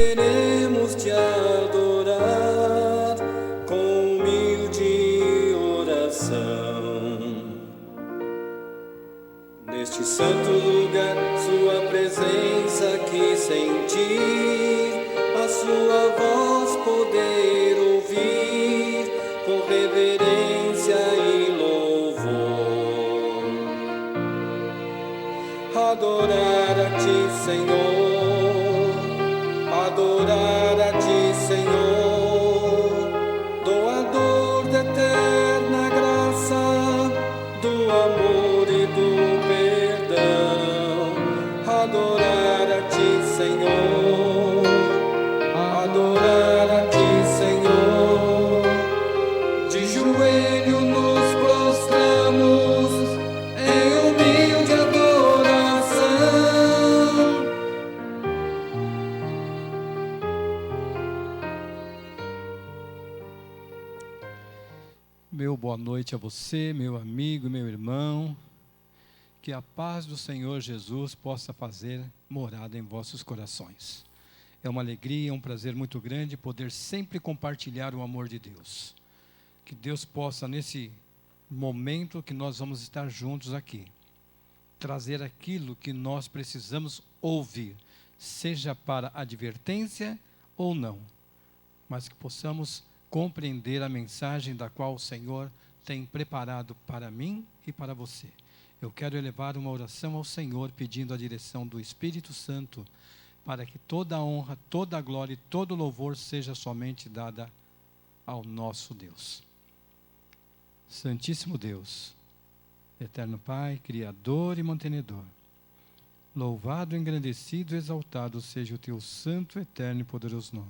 Queremos te adorar com humilde oração. Neste santo lugar, sua presença aqui sentir, a sua voz poder ouvir, com reverência e louvor. Adorar a ti, Senhor, adorar a ti, Senhor, doador da eterna graça, do amor e do perdão. Adorar a ti, Senhor, adorar a ti, Senhor. De joelho nos prostramos em humilde adoração. Meu boa noite a você, meu amigo, meu irmão. Que a paz do Senhor Jesus possa fazer morada em vossos corações. É uma alegria, um prazer muito grande poder sempre compartilhar o amor de Deus. Que Deus possa, nesse momento que nós vamos estar juntos aqui, trazer aquilo que nós precisamos ouvir, seja para advertência ou não, mas que possamos compreender a mensagem da qual o Senhor tem preparado para mim e para você. Eu quero elevar uma oração ao Senhor, pedindo a direção do Espírito Santo, para que toda a honra, toda a glória e todo o louvor seja somente dada ao nosso Deus. Santíssimo Deus, eterno Pai, Criador e mantenedor, louvado, engrandecido e exaltado seja o teu santo, eterno e poderoso nome.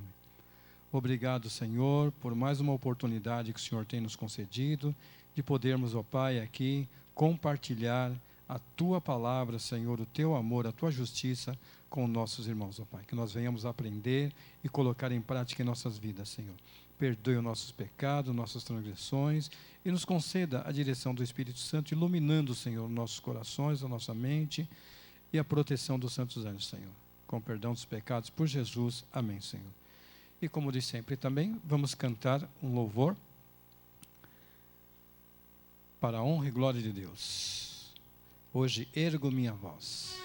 Obrigado, Senhor, por mais uma oportunidade que o Senhor tem nos concedido, de podermos, ó Pai, aqui compartilhar a Tua palavra, Senhor, o Teu amor, a Tua justiça com nossos irmãos, ó Pai. Que nós venhamos aprender e colocar em prática em nossas vidas, Senhor. Perdoe os nossos pecados, nossas transgressões e nos conceda a direção do Espírito Santo, iluminando, Senhor, nossos corações, a nossa mente e a proteção dos santos anjos, Senhor. Com perdão dos pecados por Jesus. Amém, Senhor. E como de sempre também, vamos cantar um louvor para a honra e glória de Deus. Hoje ergo minha voz.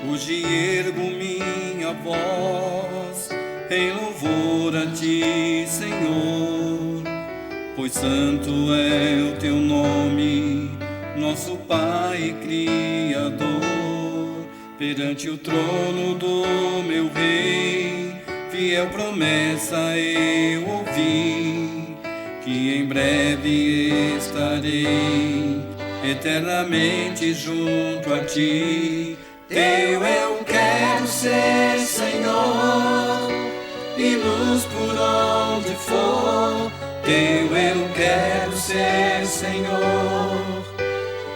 Hoje ergo minha voz em louvor a ti, Senhor, pois santo é o teu nome, nosso Pai Criador. Perante o trono do meu Rei, fiel promessa eu ouvi, que em breve estarei eternamente junto a ti. Teu eu quero ser, Senhor, e luz por onde for. Teu eu quero ser, Senhor,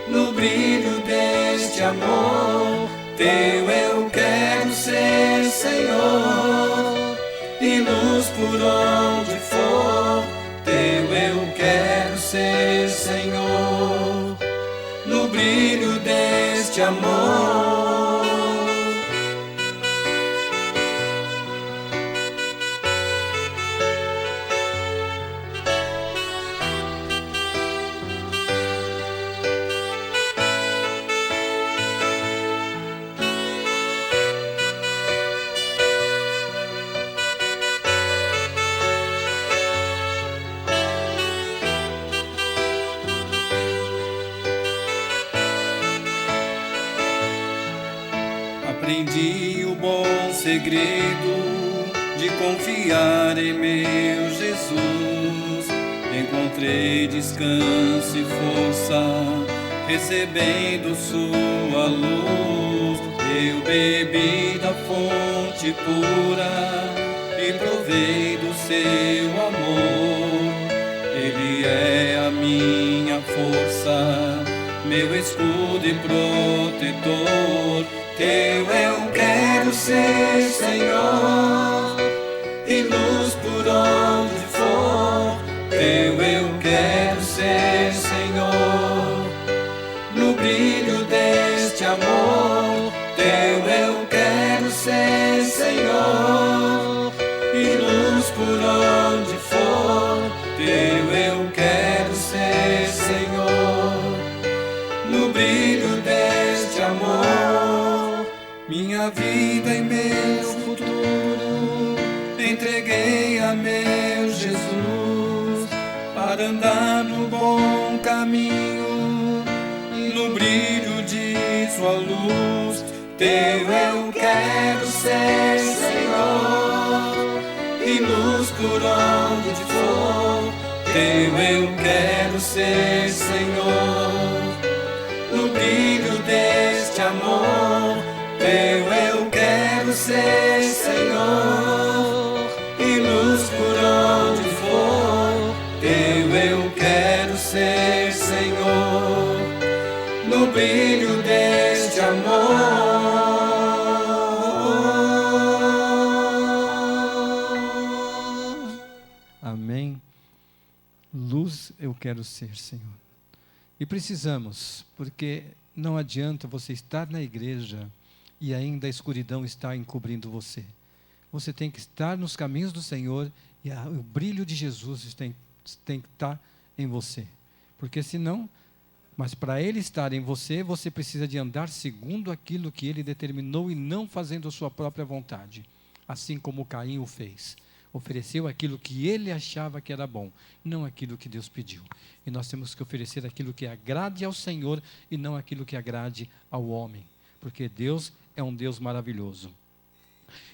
no brilho deste amor. Teu eu quero ser, Senhor, e luz por onde for. Teu eu quero ser, Senhor, no brilho deste amor. Aprendi o bom segredo de confiar em meu Jesus. Encontrei descanso e força, recebendo sua luz. Eu bebi da fonte pura e provei do seu amor. Ele é a minha força, meu escudo e protetor. Teu eu quero ser, Senhor, e luz por onde for. Teu eu quero ser, Senhor, no brilho deste amor. Teu eu quero ser, Senhor, e luz por onde for. Teu eu quero ser, Senhor, no brilho deste amor. Minha vida e meu futuro entreguei a meu Jesus, para andar no bom caminho e no brilho de sua luz. Teu eu quero ser, Senhor, e luz por onde for. Teu eu quero ser, Senhor, no brilho deste amor. Teu eu quero ser, Senhor, e luz por onde for. Teu eu quero ser, Senhor, no brilho deste amor. Amém. Luz eu quero ser, Senhor. E precisamos, porque não adianta você estar na igreja e ainda a escuridão está encobrindo você. Você tem que estar nos caminhos do Senhor e o brilho de Jesus tem que estar em você. Porque senão, mas para Ele estar em você, você precisa de andar segundo aquilo que Ele determinou e não fazendo a sua própria vontade. Assim como Caim o fez. Ofereceu aquilo que ele achava que era bom, não aquilo que Deus pediu. E nós temos que oferecer aquilo que agrade ao Senhor e não aquilo que agrade ao homem. Porque Deus é um Deus maravilhoso.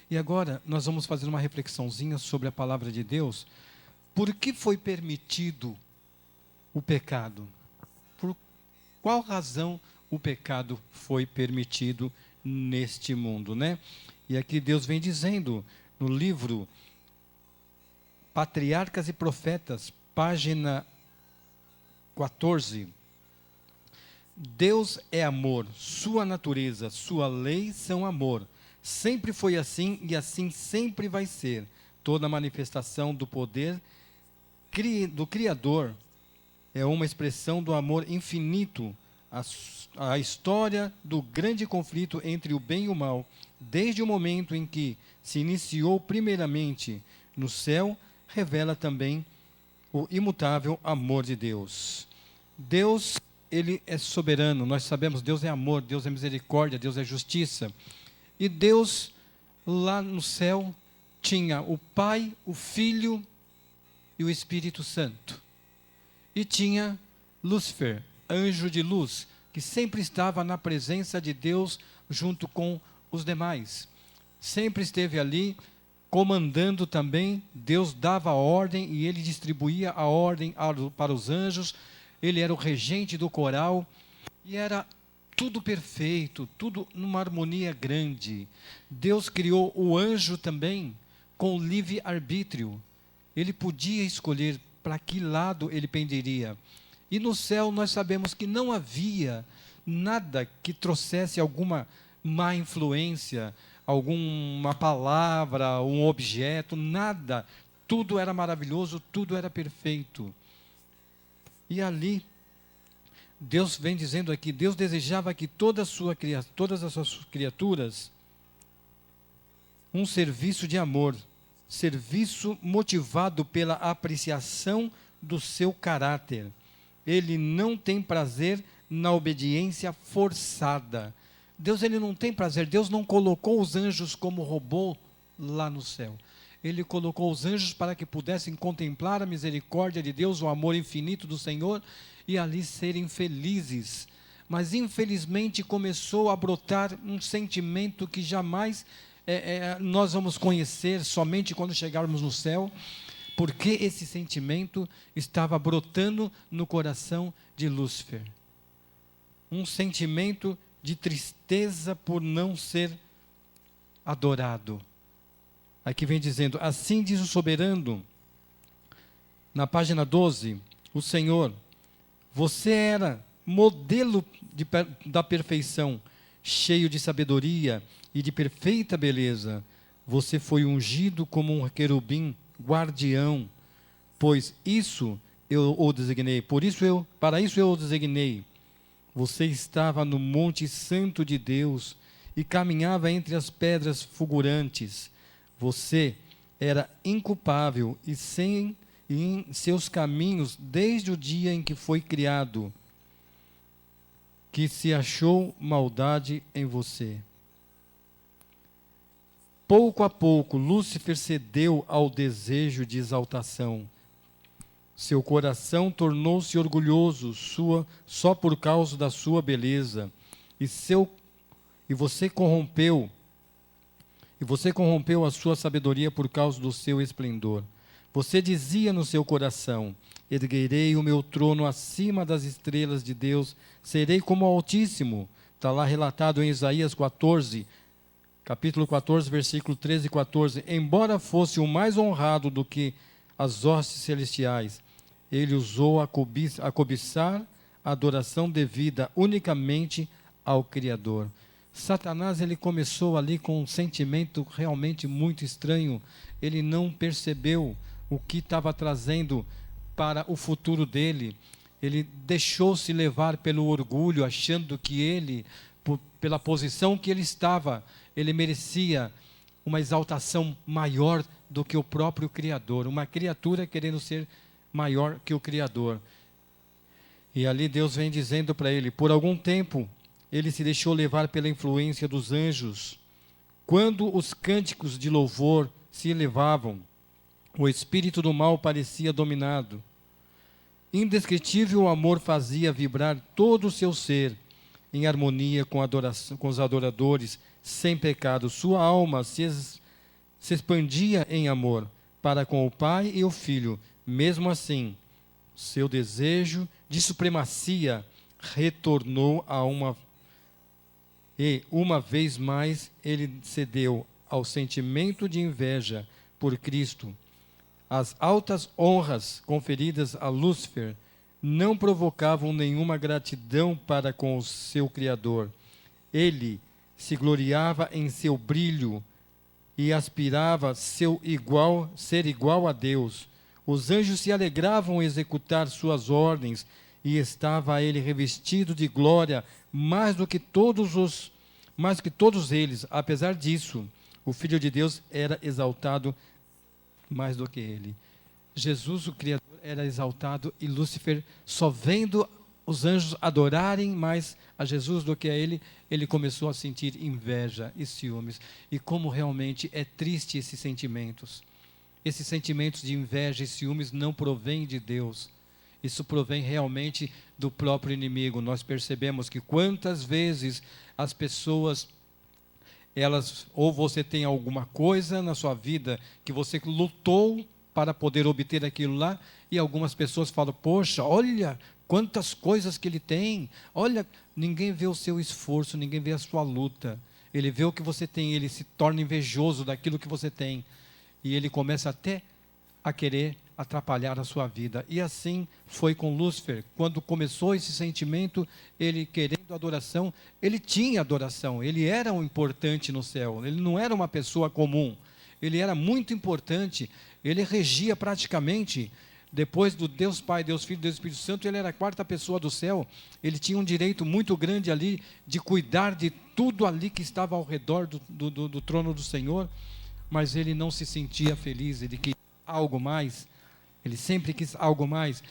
E agora nós vamos fazer uma reflexãozinha sobre a palavra de Deus. Por que foi permitido o pecado? Por qual razão o pecado foi permitido neste mundo, né? E aqui Deus vem dizendo no livro Patriarcas e Profetas, página 14. Deus é amor, sua natureza, sua lei são amor. Sempre foi assim e assim sempre vai ser. Toda manifestação do poder do Criador é uma expressão do amor infinito. A história do grande conflito entre o bem e o mal, desde o momento em que se iniciou primeiramente no céu, revela também o imutável amor de Deus. Deus, Ele é soberano, nós sabemos, Deus é amor, Deus é misericórdia, Deus é justiça. E Deus, lá no céu, tinha o Pai, o Filho e o Espírito Santo. E tinha Lúcifer, anjo de luz, que sempre estava na presença de Deus junto com os demais. Sempre esteve ali, comandando também. Deus dava a ordem e ele distribuía a ordem para os anjos. Ele era o regente do coral e era tudo perfeito, tudo numa harmonia grande. Deus criou o anjo também com livre-arbítrio. Ele podia escolher para que lado ele penderia. E no céu nós sabemos que não havia nada que trouxesse alguma má influência, alguma palavra, um objeto, nada. Tudo era maravilhoso, tudo era perfeito. E ali, Deus vem dizendo aqui, Deus desejava que todas as suas criaturas, um serviço de amor, serviço motivado pela apreciação do seu caráter. Ele não tem prazer na obediência forçada. Deus, ele não tem prazer. Deus não colocou os anjos como robô lá no céu. Ele colocou os anjos para que pudessem contemplar a misericórdia de Deus, o amor infinito do Senhor, e ali serem felizes. Mas infelizmente começou a brotar um sentimento que jamais nós vamos conhecer somente quando chegarmos no céu, porque esse sentimento estava brotando no coração de Lúcifer. Um sentimento de tristeza por não ser adorado. Aqui vem dizendo: assim diz o soberano, na página 12, o Senhor, você era modelo da perfeição, cheio de sabedoria e de perfeita beleza. Você foi ungido como um querubim guardião, pois isso eu o designei. Para isso eu o designei. Você estava no monte santo de Deus e caminhava entre as pedras fulgurantes. Você era inculpável e em seus caminhos desde o dia em que foi criado, que se achou maldade em você. Pouco a pouco, Lúcifer cedeu ao desejo de exaltação. Seu coração tornou-se orgulhoso só por causa da sua beleza, e você corrompeu a sua sabedoria por causa do seu esplendor. Você dizia no seu coração: erguerei o meu trono acima das estrelas de Deus, serei como o Altíssimo. Está lá relatado em Isaías 14, capítulo 14, versículo 13 e 14. Embora fosse o mais honrado do que as hostes celestiais, ele usou a cobiçar a adoração devida unicamente ao Criador. Satanás, ele começou ali com um sentimento realmente muito estranho. Ele não percebeu o que estava trazendo para o futuro dele. Ele deixou-se levar pelo orgulho, achando que ele, pela posição que ele estava, ele merecia uma exaltação maior do que o próprio Criador. Uma criatura querendo ser maior que o Criador. E ali Deus vem dizendo para ele: por algum tempo ele se deixou levar pela influência dos anjos. Quando os cânticos de louvor se elevavam, o espírito do mal parecia dominado. Indescritível amor fazia vibrar todo o seu ser, em harmonia com os adoradores, sem pecado. Sua alma se expandia em amor para com o Pai e o Filho. Mesmo assim, seu desejo de supremacia retornou uma vez mais ele cedeu ao sentimento de inveja por Cristo. As altas honras conferidas a Lúcifer não provocavam nenhuma gratidão para com o seu Criador. Ele se gloriava em seu brilho e aspirava ser igual a Deus. Os anjos se alegravam em executar suas ordens, e estava ele revestido de glória mais que todos eles. Apesar disso, o Filho de Deus era exaltado mais do que ele. Jesus, o Criador, era exaltado, e Lúcifer, só vendo os anjos adorarem mais a Jesus do que a ele, ele começou a sentir inveja e ciúmes. E como realmente é triste esses sentimentos. Esses sentimentos de inveja e ciúmes não provêm de Deus. Isso provém realmente do próprio inimigo. Nós percebemos que quantas vezes as pessoas, ou você tem alguma coisa na sua vida que você lutou para poder obter aquilo lá, e algumas pessoas falam: poxa, olha quantas coisas que ele tem, olha, ninguém vê o seu esforço, ninguém vê a sua luta, ele vê o que você tem, ele se torna invejoso daquilo que você tem, e ele começa até a querer atrapalhar a sua vida. E assim foi com Lúcifer. Quando começou esse sentimento, ele querendo adoração, ele tinha adoração, ele era um importante no céu, ele não era uma pessoa comum, ele era muito importante, ele regia praticamente, depois do Deus Pai, Deus Filho, Deus Espírito Santo, ele era a quarta pessoa do céu. Ele tinha um direito muito grande ali, de cuidar de tudo ali que estava ao redor do trono do Senhor, mas ele não se sentia feliz, ele queria algo mais. Ele sempre quis algo mais.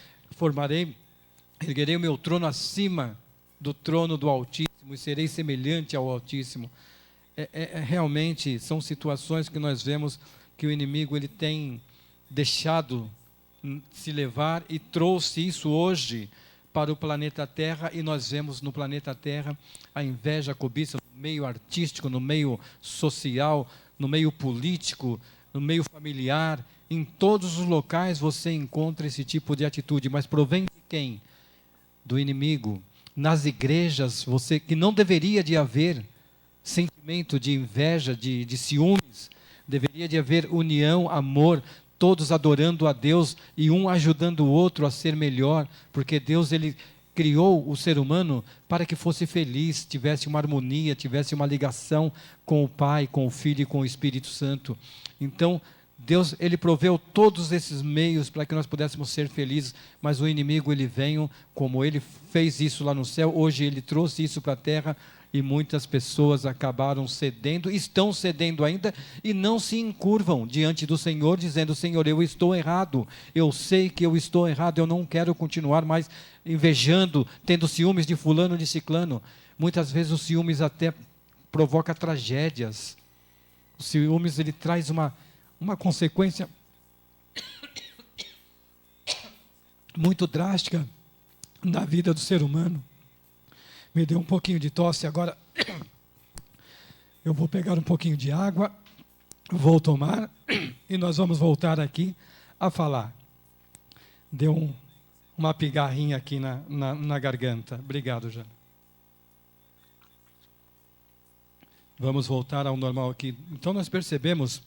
Erguerei o meu trono acima do trono do Altíssimo e serei semelhante ao Altíssimo. Realmente são situações que nós vemos que o inimigo ele tem deixado se levar e trouxe isso hoje para o planeta Terra, e nós vemos no planeta Terra a inveja, a cobiça no meio artístico, no meio social, no meio político, no meio familiar. Em todos os locais você encontra esse tipo de atitude, mas provém de quem? Do inimigo. Nas igrejas, que não deveria de haver sentimento de inveja, de ciúmes, deveria de haver união, amor, todos adorando a Deus e um ajudando o outro a ser melhor, porque Deus, Ele criou o ser humano para que fosse feliz, tivesse uma harmonia, tivesse uma ligação com o Pai, com o Filho e com o Espírito Santo. Então, Deus, Ele proveu todos esses meios para que nós pudéssemos ser felizes, mas o inimigo, ele veio, como ele fez isso lá no céu, hoje ele trouxe isso para a terra, e muitas pessoas acabaram cedendo, estão cedendo ainda, e não se encurvam diante do Senhor, dizendo: Senhor, eu estou errado, eu sei que eu estou errado, eu não quero continuar mais invejando, tendo ciúmes de fulano, de ciclano. Muitas vezes os ciúmes até provoca tragédias. O ciúmes, ele traz uma consequência muito drástica na vida do ser humano. Me deu um pouquinho de tosse agora. Eu vou pegar um pouquinho de água, vou tomar e nós vamos voltar aqui a falar. Deu uma pigarrinha aqui na garganta. Obrigado, Jana. Vamos voltar ao normal aqui. Então nós percebemos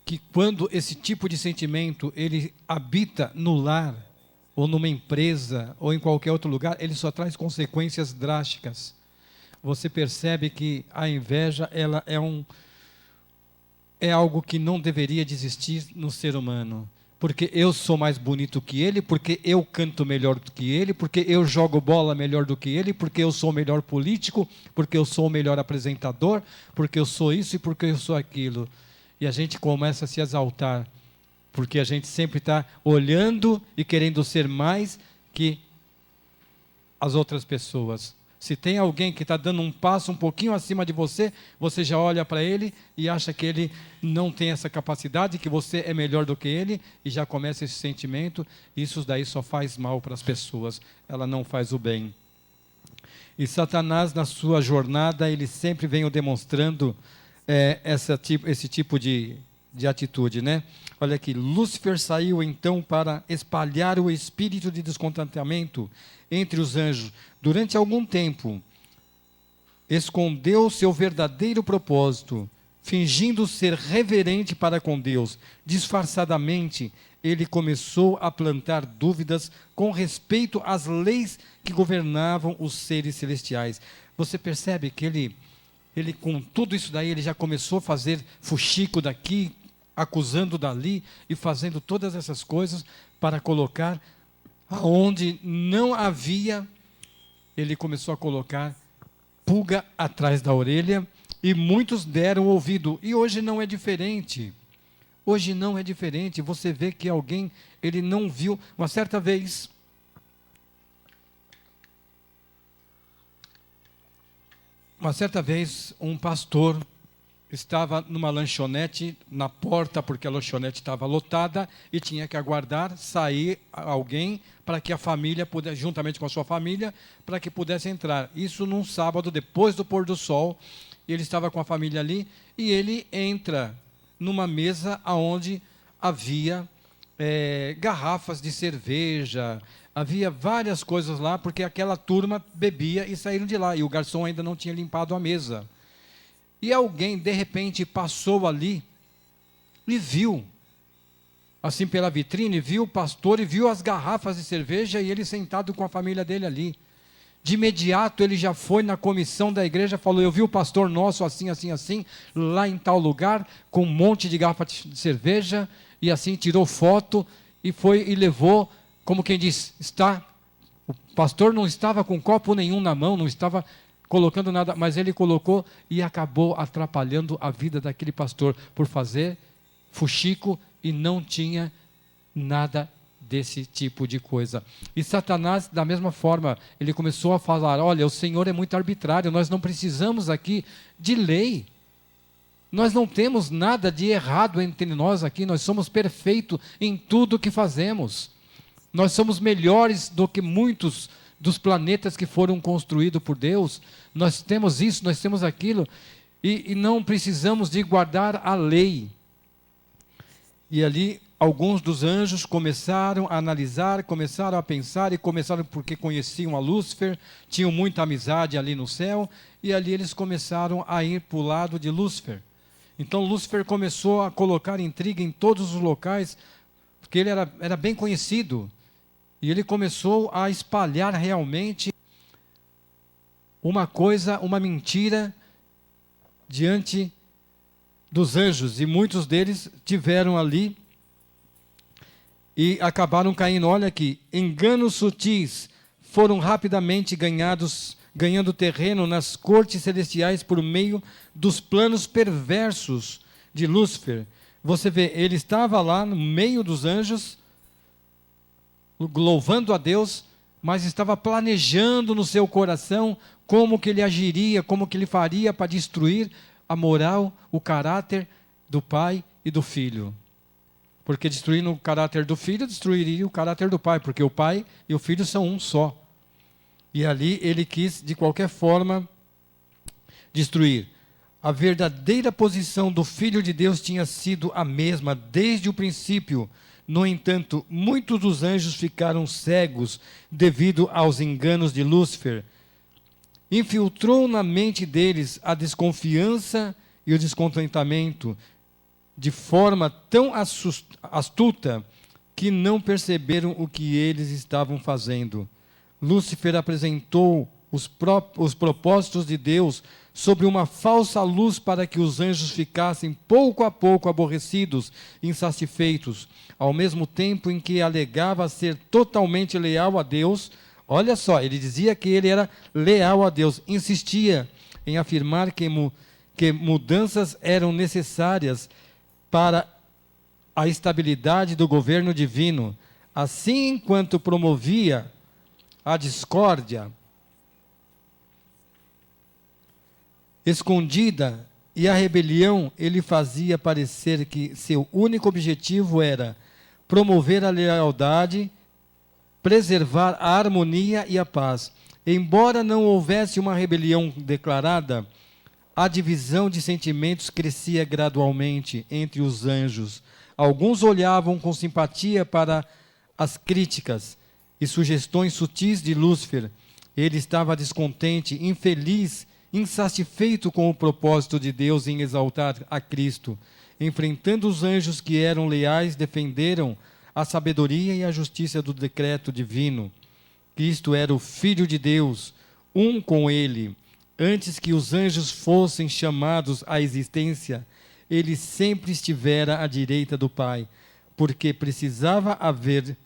que quando esse tipo de sentimento ele habita no lar, ou numa empresa, ou em qualquer outro lugar, ele só traz consequências drásticas. Você percebe que a inveja, ela é algo que não deveria de existir no ser humano. Porque eu sou mais bonito que ele, porque eu canto melhor do que ele, porque eu jogo bola melhor do que ele, porque eu sou o melhor político, porque eu sou o melhor apresentador, porque eu sou isso e porque eu sou aquilo. E a gente começa a se exaltar, porque a gente sempre está olhando e querendo ser mais que as outras pessoas. Se tem alguém que está dando um passo um pouquinho acima de você, você já olha para ele e acha que ele não tem essa capacidade, que você é melhor do que ele, e já começa esse sentimento. Isso daí só faz mal para as pessoas, ela não faz o bem. E Satanás, na sua jornada, ele sempre vem demonstrando esse tipo de atitude, né? Olha aqui, Lúcifer saiu então para espalhar o espírito de descontentamento entre os anjos. Durante algum tempo, escondeu seu verdadeiro propósito, fingindo ser reverente para com Deus. Disfarçadamente, ele começou a plantar dúvidas com respeito às leis que governavam os seres celestiais. Você percebe que ele com tudo isso daí, ele já começou a fazer fuxico daqui, acusando dali e fazendo todas essas coisas para colocar aonde não havia, ele começou a colocar pulga atrás da orelha, e muitos deram ouvido. E hoje não é diferente. Hoje não é diferente. Você vê que alguém, ele não viu. Uma certa vez, um pastor estava numa lanchonete na porta, porque a lanchonete estava lotada, e tinha que aguardar sair alguém para que a família pudesse, juntamente com a sua família, para que pudesse entrar. Isso num sábado, depois do pôr do sol, ele estava com a família ali, e ele entra numa mesa onde havia garrafas de cerveja, havia várias coisas lá, porque aquela turma bebia e saíram de lá, e o garçom ainda não tinha limpado a mesa. E alguém, de repente, passou ali e viu, assim pela vitrine, viu o pastor e viu as garrafas de cerveja e ele sentado com a família dele ali. De imediato, ele já foi na comissão da igreja, falou: eu vi o pastor nosso assim, assim, assim, lá em tal lugar, com um monte de garrafa de cerveja, e assim, tirou foto, e foi e levou, como quem diz, o pastor não estava com copo nenhum na mão, não estava colocando nada, mas ele colocou e acabou atrapalhando a vida daquele pastor por fazer fuxico e não tinha nada desse tipo de coisa. E Satanás, da mesma forma, ele começou a falar: olha, o Senhor é muito arbitrário, nós não precisamos aqui de lei. Nós não temos nada de errado entre nós aqui, nós somos perfeitos em tudo que fazemos. Nós somos melhores do que muitos dos planetas que foram construídos por Deus. Nós temos isso, nós temos aquilo, e não precisamos de guardar a lei. E ali, alguns dos anjos começaram a analisar, começaram a pensar, e começaram porque conheciam a Lúcifer, tinham muita amizade ali no céu, e ali eles começaram a ir para o lado de Lúcifer. Então Lúcifer começou a colocar intriga em todos os locais, porque ele era bem conhecido. E ele começou a espalhar realmente uma coisa, uma mentira, diante dos anjos. E muitos deles tiveram ali e acabaram caindo. Olha aqui, enganos sutis foram rapidamente ganhando terreno nas cortes celestiais por meio dos planos perversos de Lúcifer. Você vê, ele estava lá no meio dos anjos, louvando a Deus, mas estava planejando no seu coração como que ele agiria, como que ele faria para destruir a moral, o caráter do pai e do filho. Porque destruindo o caráter do filho, destruiria o caráter do pai, porque o pai e o filho são um só. E ali ele quis, de qualquer forma, destruir. A verdadeira posição do Filho de Deus tinha sido a mesma desde o princípio. No entanto, muitos dos anjos ficaram cegos devido aos enganos de Lúcifer. Infiltrou na mente deles a desconfiança e o descontentamento, de forma tão astuta que não perceberam o que eles estavam fazendo. Lúcifer apresentou os propósitos de Deus sob uma falsa luz para que os anjos ficassem pouco a pouco aborrecidos, insatisfeitos, ao mesmo tempo em que alegava ser totalmente leal a Deus. Olha só, ele dizia que ele era leal a Deus, insistia em afirmar que mudanças eram necessárias para a estabilidade do governo divino. Assim, enquanto promovia a discórdia escondida e a rebelião, ele fazia parecer que seu único objetivo era promover a lealdade, preservar a harmonia e a paz. Embora não houvesse uma rebelião declarada, a divisão de sentimentos crescia gradualmente entre os anjos. Alguns olhavam com simpatia para as críticas e sugestões sutis de Lúcifer. Ele estava descontente, infeliz, insatisfeito com o propósito de Deus em exaltar a Cristo. Enfrentando os anjos que eram leais, defenderam a sabedoria e a justiça do decreto divino. Cristo era o Filho de Deus, um com ele. Antes que os anjos fossem chamados à existência, ele sempre estivera à direita do Pai. Porque precisava haver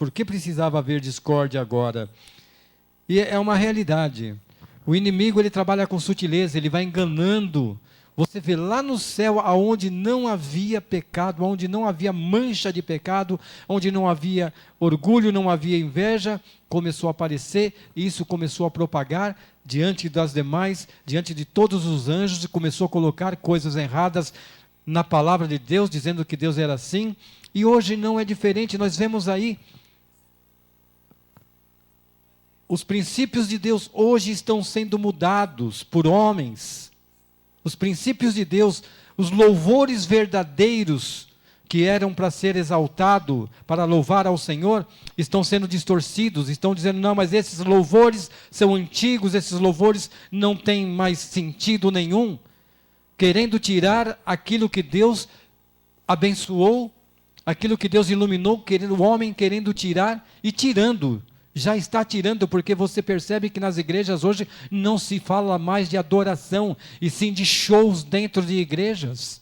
discórdia agora? E é uma realidade. O inimigo, ele trabalha com sutileza, ele vai enganando. Você vê lá no céu, aonde não havia pecado, onde não havia mancha de pecado, onde não havia orgulho, não havia inveja, começou a aparecer, e isso começou a propagar diante das demais, diante de todos os anjos, e começou a colocar coisas erradas na palavra de Deus, dizendo que Deus era assim. E hoje não é diferente, nós vemos aí os princípios de Deus hoje estão sendo mudados por homens. Os princípios de Deus, os louvores verdadeiros que eram para ser exaltado, para louvar ao Senhor, estão sendo distorcidos, estão dizendo, não, mas esses louvores são antigos, esses louvores não têm mais sentido nenhum, querendo tirar aquilo que Deus abençoou, aquilo que Deus iluminou, o homem querendo tirar e tirando. Já está tirando, porque você percebe que nas igrejas hoje não se fala mais de adoração, e sim de shows dentro de igrejas.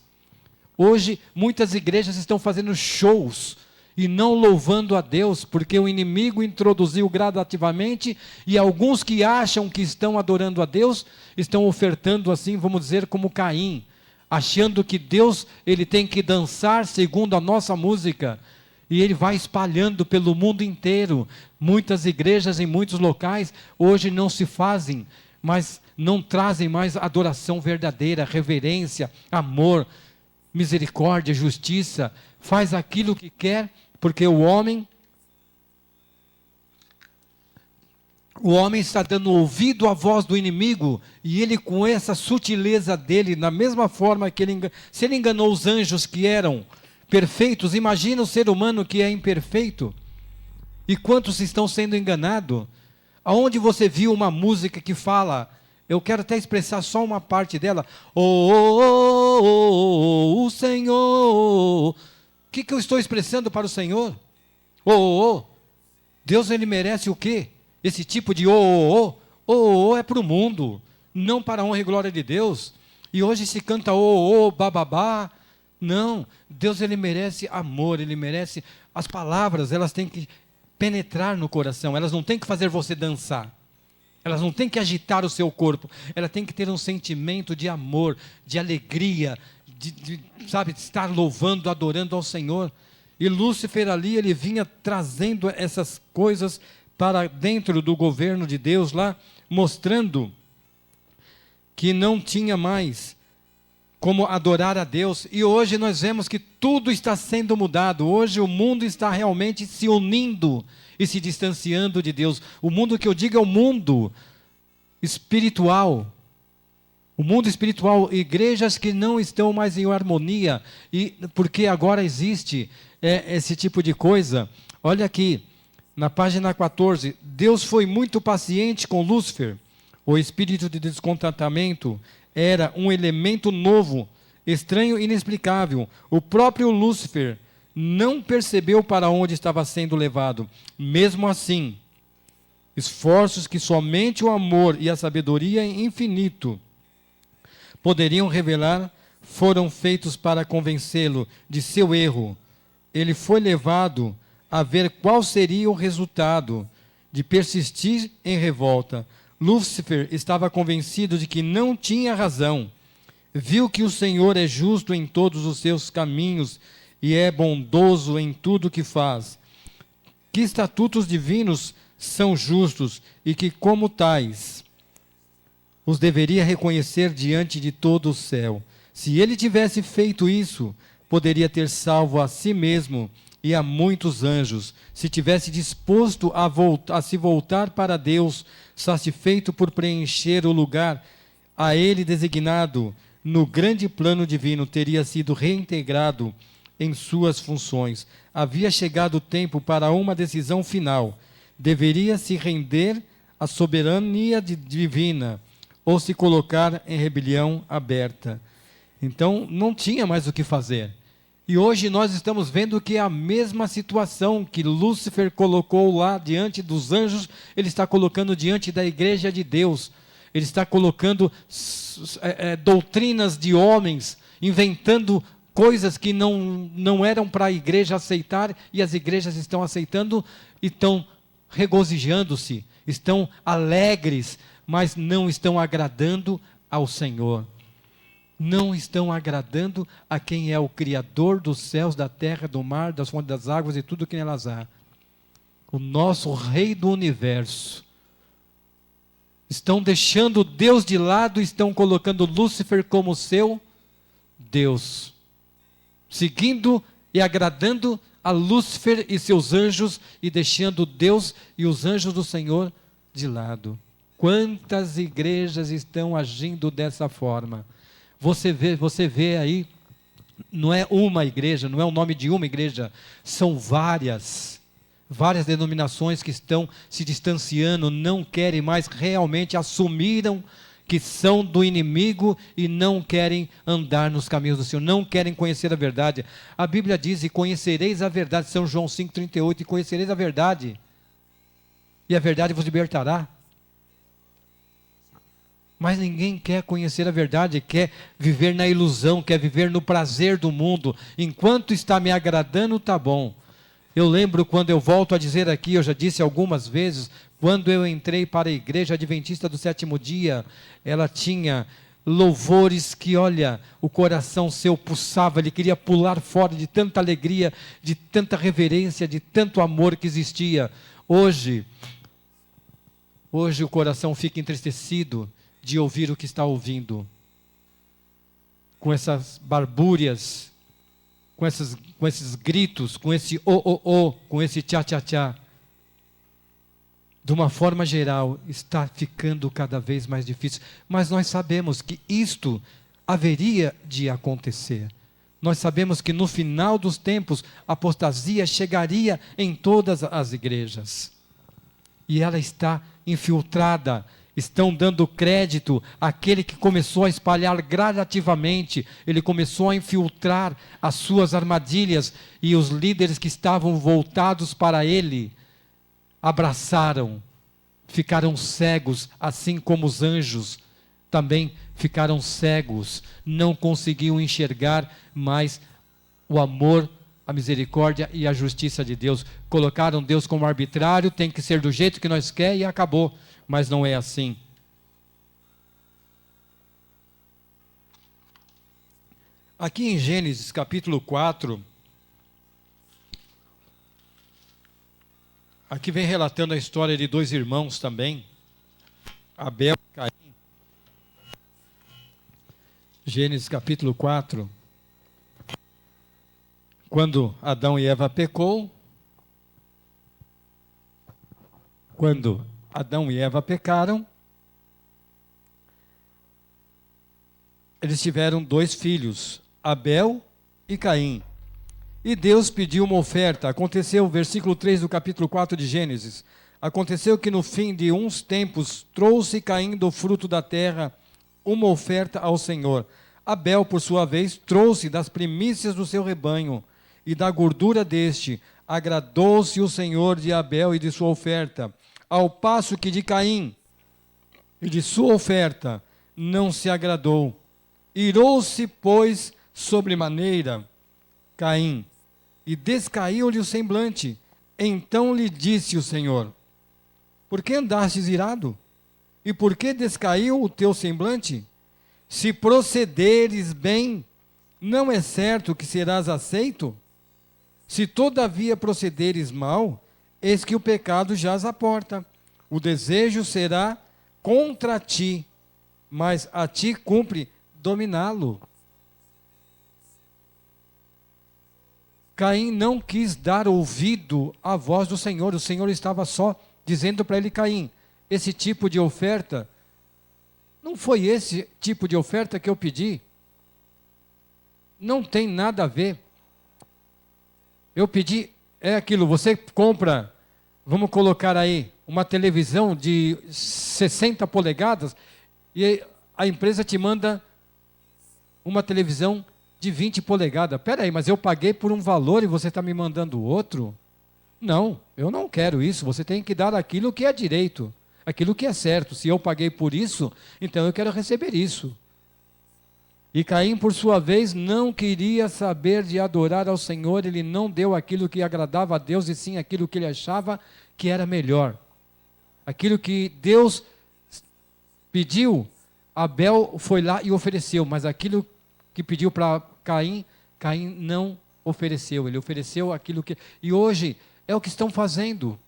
Hoje, muitas igrejas estão fazendo shows, e não louvando a Deus, porque o inimigo introduziu gradativamente, e alguns que acham que estão adorando a Deus, estão ofertando assim, vamos dizer, como Caim, achando que Deus, ele tem que dançar segundo a nossa música, e ele vai espalhando pelo mundo inteiro. Muitas igrejas em muitos locais hoje não se fazem, mas não trazem mais adoração verdadeira, reverência, amor, misericórdia, justiça. Faz aquilo que quer, porque o homem está dando ouvido à voz do inimigo, e ele, com essa sutileza dele, na mesma forma que se ele enganou os anjos que eram perfeitos, imagina o ser humano que é imperfeito. E quantos estão sendo enganados? Aonde você viu uma música que fala, Eu quero até expressar só uma parte dela. O Senhor. O que eu estou expressando para o Senhor? Deus, ele merece o quê? Esse tipo de é para o mundo, não para a honra e glória de Deus. E hoje se canta bababá. Não, Deus, ele merece amor, ele merece. As palavras, elas têm que penetrar no coração, elas não têm que fazer você dançar. Elas não têm que agitar o seu corpo, ela tem que ter um sentimento de amor, de alegria, de estar louvando, adorando ao Senhor. E Lúcifer ali, ele vinha trazendo essas coisas para dentro do governo de Deus lá, mostrando que não tinha mais como adorar a Deus. E hoje nós vemos que tudo está sendo mudado. Hoje o mundo está realmente se unindo e se distanciando de Deus. O mundo que eu digo é o mundo espiritual. O mundo espiritual, igrejas que não estão mais em harmonia, e porque agora existe esse tipo de coisa. Olha aqui, na página 14, Deus foi muito paciente com Lúcifer. O espírito de descontentamento era um elemento novo, estranho e inexplicável. O próprio Lúcifer não percebeu para onde estava sendo levado. Mesmo assim, esforços que somente o amor e a sabedoria infinito poderiam revelar foram feitos para convencê-lo de seu erro. Ele foi levado a ver qual seria o resultado de persistir em revolta. Lúcifer estava convencido de que não tinha razão. Viu que o Senhor é justo em todos os seus caminhos e é bondoso em tudo o que faz. Que estatutos divinos são justos e que, como tais, os deveria reconhecer diante de todo o céu. Se ele tivesse feito isso, poderia ter salvo a si mesmo e a muitos anjos. Se tivesse disposto a se voltar para Deus, satisfeito por preencher o lugar a ele designado no grande plano divino, teria sido reintegrado em suas funções. Havia chegado o tempo para uma decisão final. Deveria se render à soberania divina ou se colocar em rebelião aberta. Então, não tinha mais o que fazer. E hoje nós estamos vendo que é a mesma situação que Lúcifer colocou lá diante dos anjos, ele está colocando diante da igreja de Deus. Ele está colocando doutrinas de homens, inventando coisas que não eram para a igreja aceitar, e as igrejas estão aceitando e estão regozijando-se, estão alegres, mas não estão agradando ao Senhor. Não estão agradando a quem é o Criador dos céus, da terra, do mar, das fontes das águas e tudo que nelas há. O nosso Rei do Universo. Estão deixando Deus de lado, estão colocando Lúcifer como seu Deus. Seguindo e agradando a Lúcifer e seus anjos e deixando Deus e os anjos do Senhor de lado. Quantas igrejas estão agindo dessa forma? Você vê aí, não é uma igreja, não é o nome de uma igreja, são várias denominações que estão se distanciando, não querem mais, realmente assumiram que são do inimigo e não querem andar nos caminhos do Senhor, não querem conhecer a verdade. A Bíblia diz, e conhecereis a verdade, São João 5,38, e conhecereis a verdade, e a verdade vos libertará. Mas ninguém quer conhecer a verdade, quer viver na ilusão, quer viver no prazer do mundo. Enquanto está me agradando, está bom. Eu lembro quando eu volto a dizer aqui, eu já disse algumas vezes, quando eu entrei para a igreja adventista do sétimo dia, ela tinha louvores que, olha, o coração seu pulsava, ele queria pular fora de tanta alegria, de tanta reverência, de tanto amor que existia. Hoje o coração fica entristecido de ouvir o que está ouvindo, com essas barbúrias, com esses gritos, com esse com esse tchá-tchá-tchá. De uma forma geral, está ficando cada vez mais difícil. Mas nós sabemos que isto haveria de acontecer. Nós sabemos que no final dos tempos, a apostasia chegaria em todas as igrejas. E ela está infiltrada Estão dando crédito àquele que começou a espalhar gradativamente, ele começou a infiltrar as suas armadilhas, e os líderes que estavam voltados para ele abraçaram, ficaram cegos, assim como os anjos também ficaram cegos, não conseguiam enxergar mais o amor, a misericórdia e a justiça de Deus. Colocaram Deus como arbitrário, tem que ser do jeito que nós quer e acabou. Mas não é assim. Aqui em Gênesis capítulo 4, aqui vem relatando a história de dois irmãos também, Abel e Caim. Gênesis capítulo 4, quando Adão e Eva pecaram, eles tiveram dois filhos, Abel e Caim. E Deus pediu uma oferta. Aconteceu, versículo 3 do capítulo 4 de Gênesis. Aconteceu que no fim de uns tempos, trouxe Caim do fruto da terra uma oferta ao Senhor. Abel, por sua vez, trouxe das primícias do seu rebanho e da gordura deste. Agradou-se o Senhor de Abel e de sua oferta, ao passo que de Caim e de sua oferta não se agradou. Irou-se, pois, sobremaneira Caim, e descaiu-lhe o semblante. Então lhe disse o Senhor: por que andastes irado? E por que descaiu o teu semblante? Se procederes bem, não é certo que serás aceito? Se todavia procederes mal, eis que o pecado jaz à porta. O desejo será contra ti, mas a ti cumpre dominá-lo. Caim não quis dar ouvido à voz do Senhor. O Senhor estava só dizendo para ele: Caim, esse tipo de oferta, não foi esse tipo de oferta que eu pedi. Não tem nada a ver. Eu pedi, é aquilo, você compra, vamos colocar aí, uma televisão de 60 polegadas, e a empresa te manda uma televisão de 20 polegadas. Espera aí, mas eu paguei por um valor e você está me mandando outro? Não, eu não quero isso. Você tem que dar aquilo que é direito, aquilo que é certo. Se eu paguei por isso, então eu quero receber isso. E Caim, por sua vez, não queria saber de adorar ao Senhor. Ele não deu aquilo que agradava a Deus, e sim aquilo que ele achava que era melhor. Aquilo que Deus pediu, Abel foi lá e ofereceu, mas aquilo que pediu para Caim, Caim não ofereceu. Ele ofereceu aquilo que... E hoje é o que estão fazendo.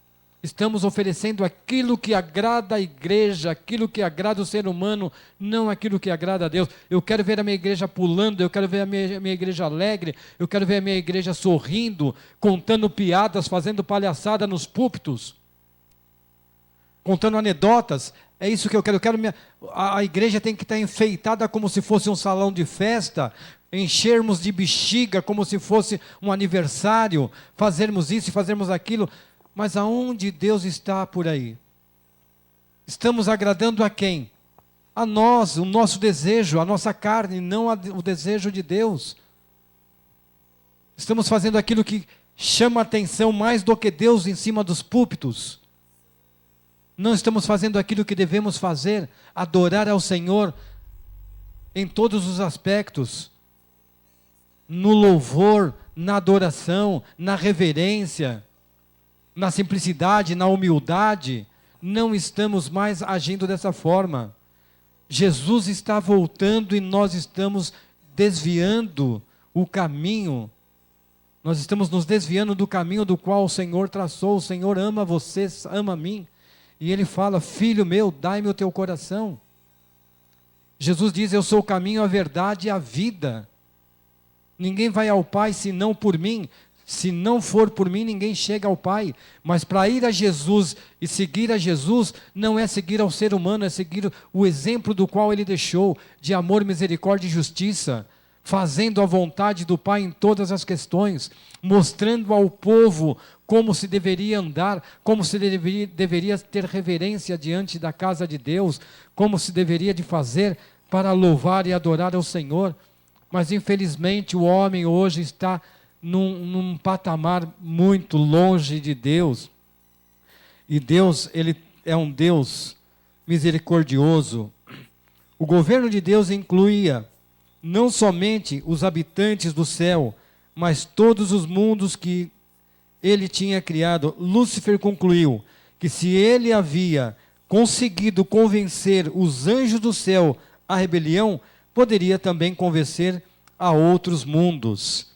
Estamos oferecendo aquilo que agrada a igreja, aquilo que agrada o ser humano, não aquilo que agrada a Deus. Eu quero ver a minha igreja pulando, eu quero ver a minha igreja alegre, eu quero ver a minha igreja sorrindo, contando piadas, fazendo palhaçada nos púlpitos, contando anedotas. É isso que eu quero. A igreja tem que estar enfeitada como se fosse um salão de festa, enchermos de bexiga como se fosse um aniversário, fazermos isso e fazermos aquilo. Mas aonde Deus está por aí? Estamos agradando a quem? A nós, o nosso desejo, a nossa carne, não o desejo de Deus. Estamos fazendo aquilo que chama a atenção mais do que Deus em cima dos púlpitos. Não estamos fazendo aquilo que devemos fazer, adorar ao Senhor em todos os aspectos. No louvor, na adoração, na reverência, na simplicidade, na humildade. Não estamos mais agindo dessa forma. Jesus está voltando e nós estamos desviando o caminho. Nós estamos nos desviando do caminho do qual o Senhor traçou. O Senhor ama você, ama a mim. E Ele fala: filho meu, dai-me o teu coração. Jesus diz: eu sou o caminho, a verdade e a vida. Ninguém vai ao Pai senão por mim. Se não for por mim, ninguém chega ao Pai. Mas para ir a Jesus e seguir a Jesus, não é seguir ao ser humano, é seguir o exemplo do qual Ele deixou, de amor, misericórdia e justiça. fazendo a vontade do Pai em todas as questões, mostrando ao povo como se deveria andar, como se deveria ter reverência diante da casa de Deus, como se deveria de fazer para louvar e adorar ao Senhor. Mas infelizmente o homem hoje está num patamar muito longe de Deus. E Deus, Ele é um Deus misericordioso. O governo de Deus incluía não somente os habitantes do céu, mas todos os mundos que Ele tinha criado. Lúcifer concluiu que se ele havia conseguido convencer os anjos do céu à rebelião, poderia também convencer a outros mundos.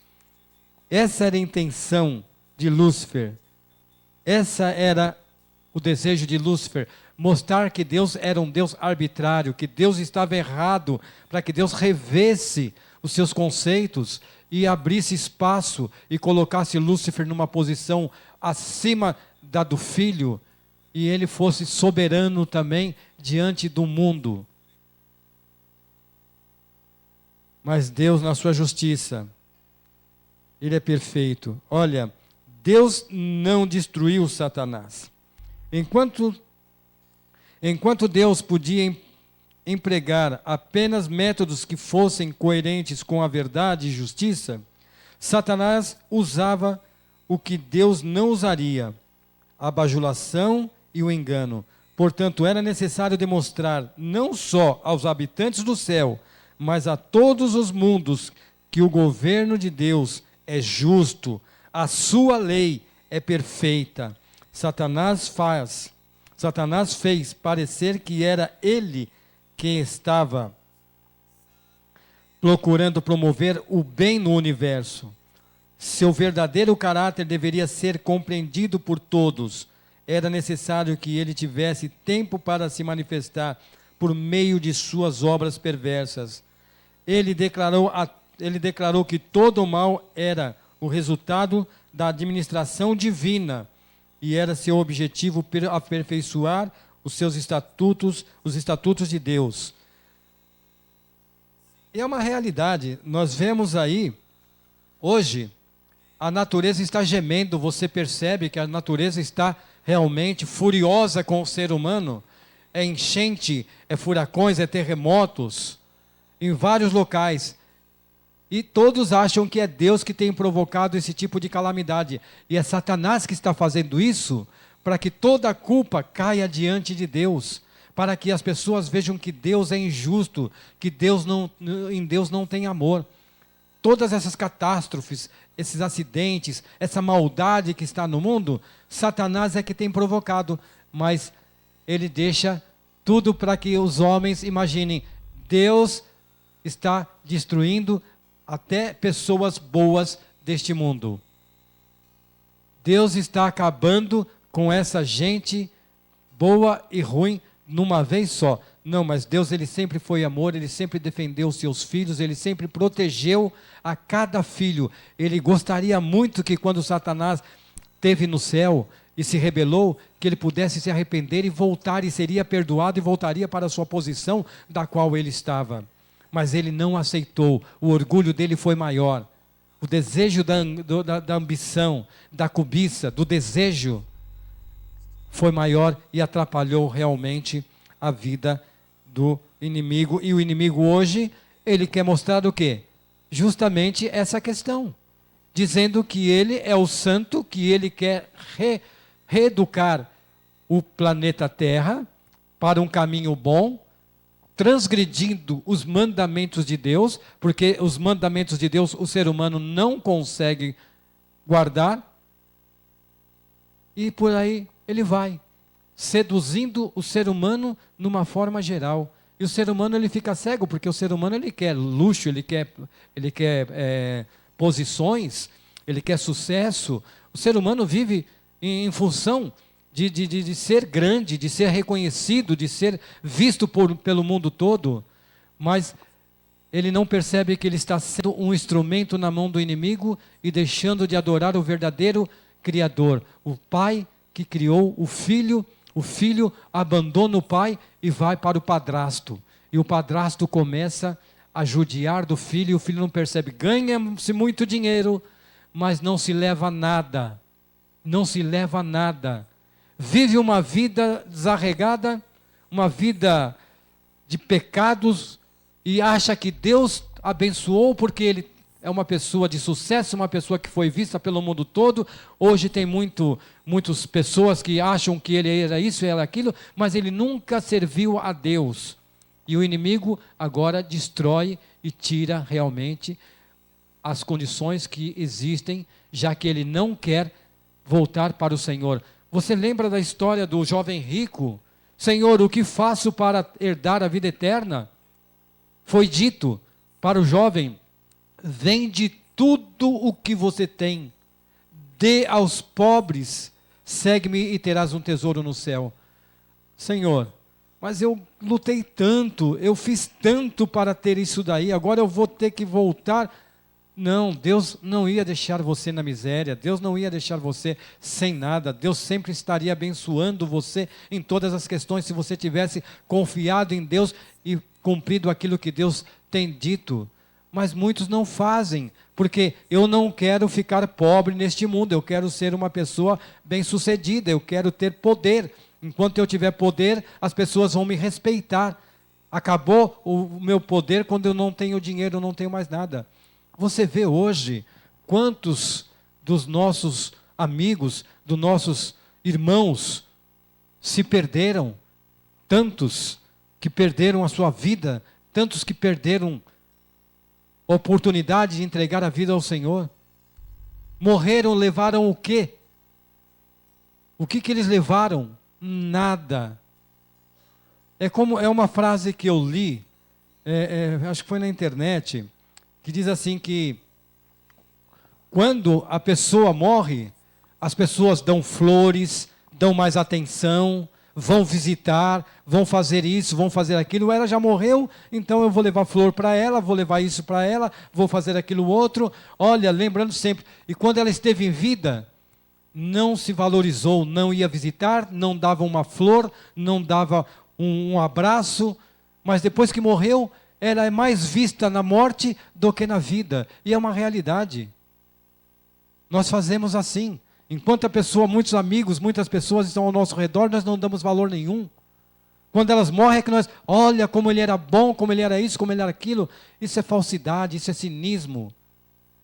Essa era a intenção de Lúcifer. Essa era o desejo de Lúcifer, mostrar que Deus era um Deus arbitrário, que Deus estava errado, para que Deus revesse os seus conceitos e abrisse espaço e colocasse Lúcifer numa posição acima da do Filho, e ele fosse soberano também diante do mundo. Mas Deus, na sua justiça, Ele é perfeito. Olha, Deus não destruiu Satanás. Enquanto Deus podia empregar apenas métodos que fossem coerentes com a verdade e justiça, Satanás usava o que Deus não usaria: a bajulação e o engano. Portanto, era necessário demonstrar não só aos habitantes do céu, mas a todos os mundos, que o governo de Deus é justo, a sua lei é perfeita. Satanás fez parecer que era ele quem estava procurando promover o bem no universo. Seu verdadeiro caráter deveria ser compreendido por todos. Era necessário que ele tivesse tempo para se manifestar por meio de suas obras perversas. Ele declarou que todo o mal era o resultado da administração divina, e era seu objetivo aperfeiçoar os seus estatutos, os estatutos de Deus. E é uma realidade. Nós vemos aí, hoje, a natureza está gemendo. Você percebe que a natureza está realmente furiosa com o ser humano. É enchente, é furacões, é terremotos, em vários locais. E todos acham que é Deus que tem provocado esse tipo de calamidade. E é Satanás que está fazendo isso para que toda a culpa caia diante de Deus. Para que as pessoas vejam que Deus é injusto, que em Deus não tem amor. Todas essas catástrofes, esses acidentes, essa maldade que está no mundo, Satanás é que tem provocado. Mas ele deixa tudo para que os homens imaginem: Deus está destruindo até pessoas boas deste mundo. Deus está acabando com essa gente boa e ruim numa vez só. Não, mas Deus, ele sempre foi amor, ele sempre defendeu os seus filhos, ele sempre protegeu a cada filho. Ele gostaria muito que quando Satanás esteve no céu e se rebelou, que ele pudesse se arrepender e voltar, e seria perdoado e voltaria para a sua posição da qual ele estava. Mas ele não aceitou, o orgulho dele foi maior. O desejo da ambição, da cobiça, do desejo foi maior e atrapalhou realmente a vida do inimigo. E o inimigo hoje, ele quer mostrar o quê? Justamente essa questão. Dizendo que ele é o santo, que ele quer reeducar o planeta Terra para um caminho bom, transgredindo os mandamentos de Deus, porque os mandamentos de Deus o ser humano não consegue guardar, e por aí ele vai, seduzindo o ser humano numa forma geral. E o ser humano, ele fica cego, porque o ser humano, ele quer luxo, ele quer posições, ele quer sucesso. O ser humano vive em função de ser grande, de ser reconhecido, de ser visto pelo mundo todo, mas ele não percebe que ele está sendo um instrumento na mão do inimigo e deixando de adorar o verdadeiro Criador, o Pai que criou o Filho. O filho abandona o pai e vai para o padrasto, e o padrasto começa a judiar do filho, e o filho não percebe. Ganha-se muito dinheiro, mas não se leva nada. Não se leva nada. Vive uma vida desarregada, uma vida de pecados, e acha que Deus abençoou porque ele é uma pessoa de sucesso, uma pessoa que foi vista pelo mundo todo. Hoje tem muitas pessoas que acham que ele era isso e era aquilo, mas ele nunca serviu a Deus. E o inimigo agora destrói e tira realmente as condições que existem, já que ele não quer voltar para o Senhor. Você lembra da história do jovem rico? Senhor, o que faço para herdar a vida eterna? Foi dito para o jovem: vende tudo o que você tem, dê aos pobres, segue-me e terás um tesouro no céu. Senhor, mas eu lutei tanto, eu fiz tanto para ter isso daí, agora eu vou ter que voltar. Não, Deus não ia deixar você na miséria, Deus não ia deixar você sem nada, Deus sempre estaria abençoando você em todas as questões, se você tivesse confiado em Deus e cumprido aquilo que Deus tem dito. Mas muitos não fazem, porque eu não quero ficar pobre neste mundo, eu quero ser uma pessoa bem-sucedida, eu quero ter poder. Enquanto eu tiver poder, as pessoas vão me respeitar. Acabou o meu poder quando eu não tenho dinheiro, eu não tenho mais nada. Você vê hoje quantos dos nossos amigos, dos nossos irmãos se perderam, tantos que perderam a sua vida, tantos que perderam a oportunidade de entregar a vida ao Senhor. Morreram, levaram o quê? O que eles levaram? Nada. É uma frase que eu li, acho que foi na internet, que diz assim que quando a pessoa morre, as pessoas dão flores, dão mais atenção, vão visitar, vão fazer isso, vão fazer aquilo. Ela já morreu, então eu vou levar flor para ela, vou levar isso para ela, vou fazer aquilo outro. Olha, lembrando sempre. E quando ela esteve em vida, não se valorizou, não ia visitar, não dava uma flor, não dava um abraço, mas depois que morreu, ela é mais vista na morte do que na vida. E é uma realidade. Nós fazemos assim. Enquanto a pessoa, muitos amigos, muitas pessoas estão ao nosso redor, nós não damos valor nenhum. Quando elas morrem é que nós, olha como ele era bom, como ele era isso, como ele era aquilo. Isso é falsidade, isso é cinismo.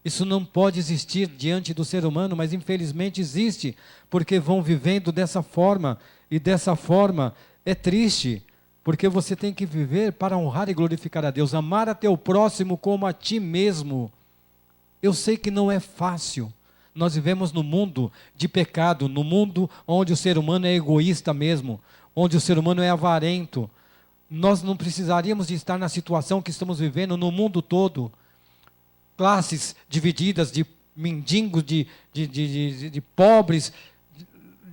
Isso não pode existir diante do ser humano, mas infelizmente existe, porque vão vivendo dessa forma, e dessa forma é triste. Porque você tem que viver para honrar e glorificar a Deus. Amar a teu próximo como a ti mesmo. Eu sei que não é fácil. Nós vivemos num mundo de pecado, num mundo onde o ser humano é egoísta mesmo, onde o ser humano é avarento. Nós não precisaríamos de estar na situação que estamos vivendo no mundo todo. Classes divididas de mendigos, de pobres,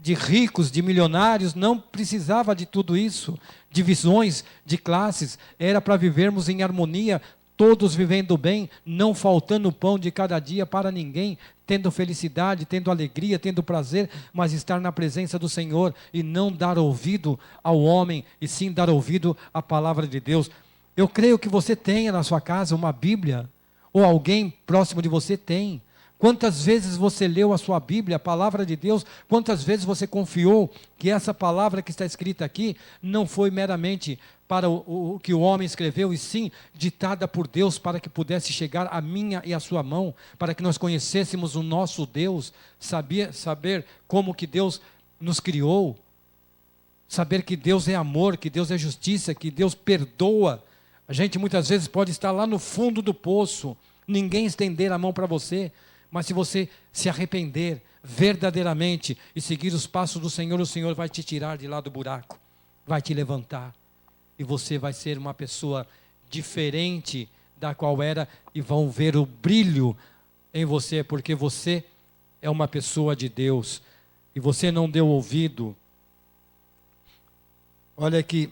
de ricos, de milionários, não precisava de tudo isso. Divisões de classes, era para vivermos em harmonia, todos vivendo bem, não faltando pão de cada dia para ninguém, tendo felicidade, tendo alegria, tendo prazer, mas estar na presença do Senhor e não dar ouvido ao homem, e sim dar ouvido à palavra de Deus. Eu creio que você tenha na sua casa uma Bíblia, ou alguém próximo de você tem. Quantas vezes você leu a sua Bíblia, a palavra de Deus? Quantas vezes você confiou que essa palavra que está escrita aqui não foi meramente para o que o homem escreveu, e sim ditada por Deus para que pudesse chegar à minha e à sua mão, para que nós conhecêssemos o nosso Deus, saber como que Deus nos criou, saber que Deus é amor, que Deus é justiça, que Deus perdoa. A gente muitas vezes pode estar lá no fundo do poço, ninguém estender a mão para você, mas se você se arrepender verdadeiramente e seguir os passos do Senhor, o Senhor vai te tirar de lá do buraco, vai te levantar, e você vai ser uma pessoa diferente da qual era, e vão ver o brilho em você, porque você é uma pessoa de Deus, e você não deu ouvido. Olha aqui,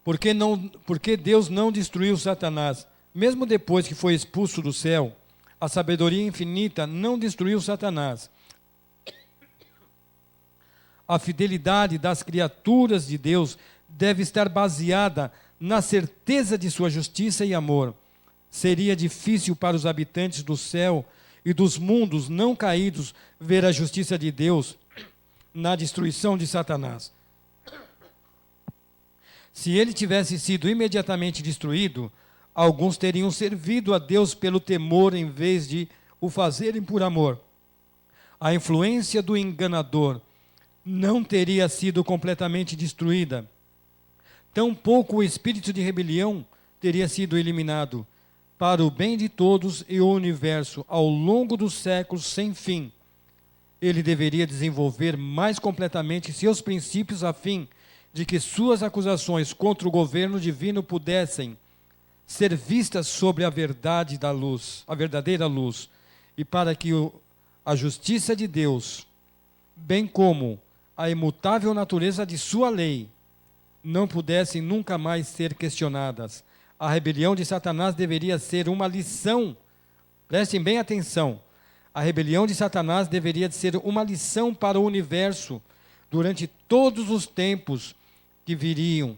porque Deus não destruiu Satanás, mesmo depois que foi expulso do céu. A sabedoria infinita não destruiu Satanás. A fidelidade das criaturas de Deus deve estar baseada na certeza de sua justiça e amor. Seria difícil para os habitantes do céu e dos mundos não caídos ver a justiça de Deus na destruição de Satanás. Se ele tivesse sido imediatamente destruído, alguns teriam servido a Deus pelo temor em vez de o fazerem por amor. A influência do enganador não teria sido completamente destruída. Tampouco o espírito de rebelião teria sido eliminado. Para o bem de todos e o universo, ao longo dos séculos sem fim, ele deveria desenvolver mais completamente seus princípios a fim de que suas acusações contra o governo divino pudessem ser vistas sobre a verdade da luz, a verdadeira luz, e para que a justiça de Deus, bem como a imutável natureza de sua lei, não pudessem nunca mais ser questionadas. A rebelião de Satanás deveria ser uma lição. Prestem bem atenção. A rebelião de Satanás deveria ser uma lição para o universo durante todos os tempos que viriam.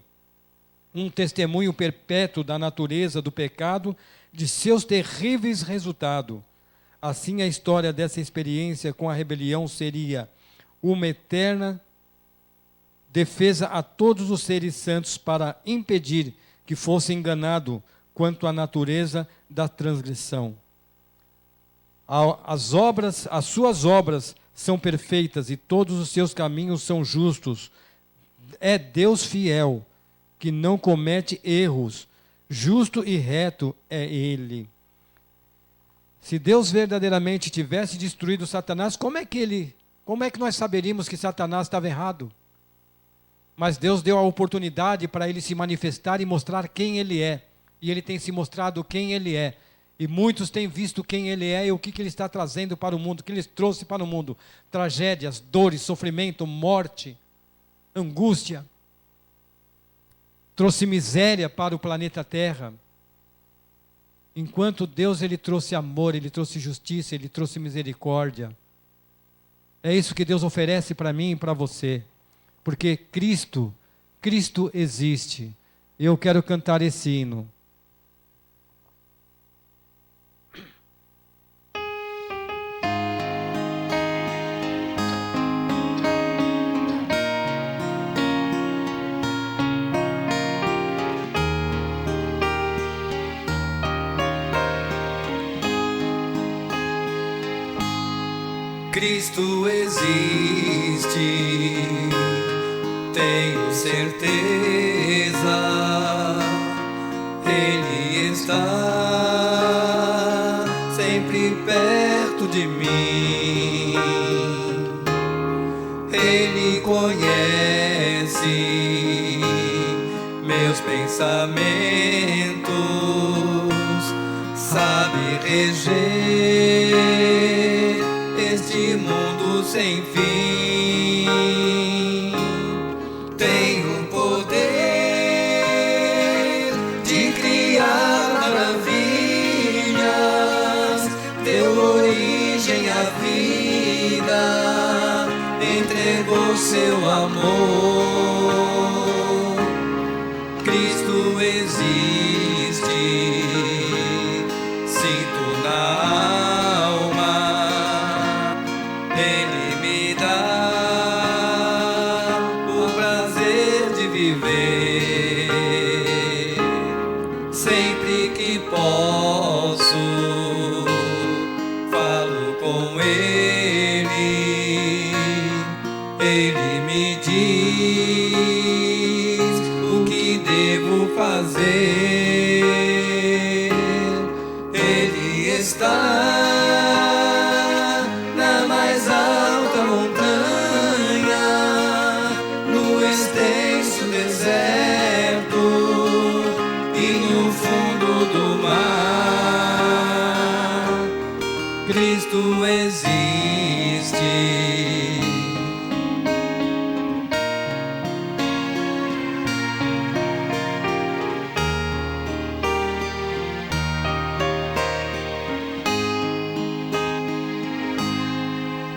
Um testemunho perpétuo da natureza do pecado, de seus terríveis resultados. Assim, a história dessa experiência com a rebelião seria uma eterna defesa a todos os seres santos para impedir que fosse enganado quanto à natureza da transgressão. As suas obras são perfeitas e todos os seus caminhos são justos. É Deus fiel, que não comete erros. Justo e reto é Ele. Se Deus verdadeiramente tivesse destruído Satanás, como é que nós saberíamos que Satanás estava errado? Mas Deus deu a oportunidade para ele se manifestar e mostrar quem ele é. E ele tem se mostrado quem ele é. E muitos têm visto quem ele é e o que ele está trazendo para o mundo, o que ele trouxe para o mundo. Tragédias, dores, sofrimento, morte, angústia. Trouxe miséria para o planeta Terra. Enquanto Deus, ele trouxe amor, ele trouxe justiça, ele trouxe misericórdia. É isso que Deus oferece para mim e para você. Porque Cristo existe. Eu quero cantar esse hino. Cristo existe, tenho certeza, Ele está sempre perto de mim. Ele conhece meus pensamentos, sabe reger este mundo sem fim. Tem o poder de criar maravilhas, deu origem à vida, entregou seu amor. Cristo existe, sinto na alma, Ele me dá o prazer de viver. Sempre que posso, falo com Ele, Ele me diz o que devo fazer. Ele está na mais alta montanha, no extenso deserto e no fundo do mar. Cristo existe.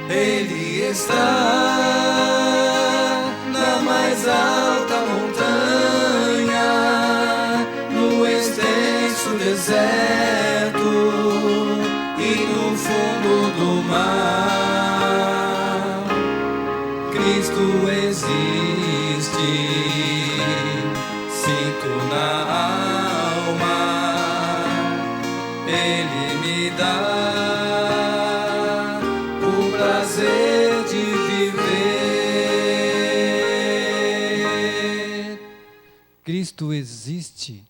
Ele está na mais alta montanha, prazer de viver. Cristo existe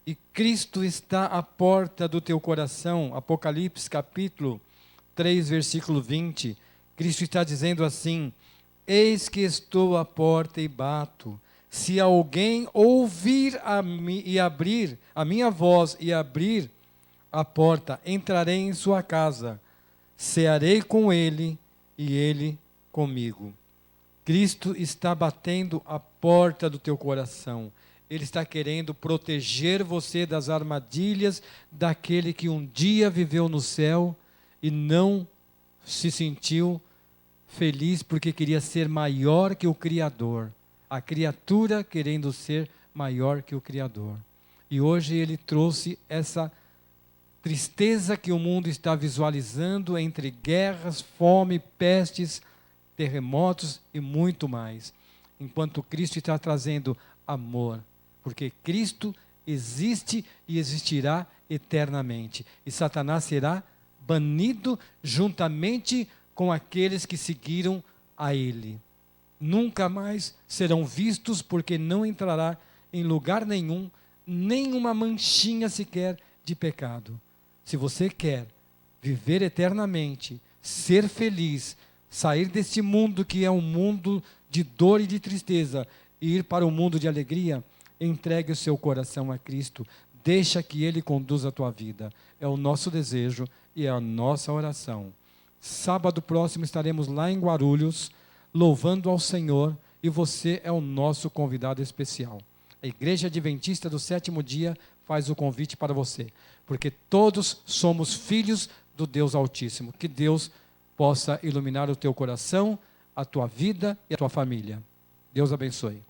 e Cristo está à porta do teu coração. Apocalipse capítulo 3, versículo 20. Cristo está dizendo assim: eis que estou à porta e bato. Se alguém ouvir e abrir a minha voz e abrir a porta, entrarei em sua casa, cearei com ele e ele comigo. Cristo está batendo a porta do teu coração. Ele está querendo proteger você das armadilhas daquele que um dia viveu no céu e não se sentiu feliz porque queria ser maior que o Criador. A criatura querendo ser maior que o Criador. E hoje ele trouxe essa tristeza que o mundo está visualizando entre guerras, fome, pestes, terremotos e muito mais. Enquanto Cristo está trazendo amor. Porque Cristo existe e existirá eternamente. E Satanás será banido juntamente com aqueles que seguiram a ele. Nunca mais serão vistos, porque não entrará em lugar nenhum, nem uma manchinha sequer de pecado. Se você quer viver eternamente, ser feliz, sair deste mundo que é um mundo de dor e de tristeza, e ir para um mundo de alegria, entregue o seu coração a Cristo. Deixa que Ele conduza a tua vida. É o nosso desejo e é a nossa oração. Sábado próximo estaremos lá em Guarulhos, louvando ao Senhor, e você é o nosso convidado especial. A Igreja Adventista do Sétimo Dia faz o convite para você, porque todos somos filhos do Deus Altíssimo. Que Deus possa iluminar o teu coração, a tua vida e a tua família. Deus abençoe.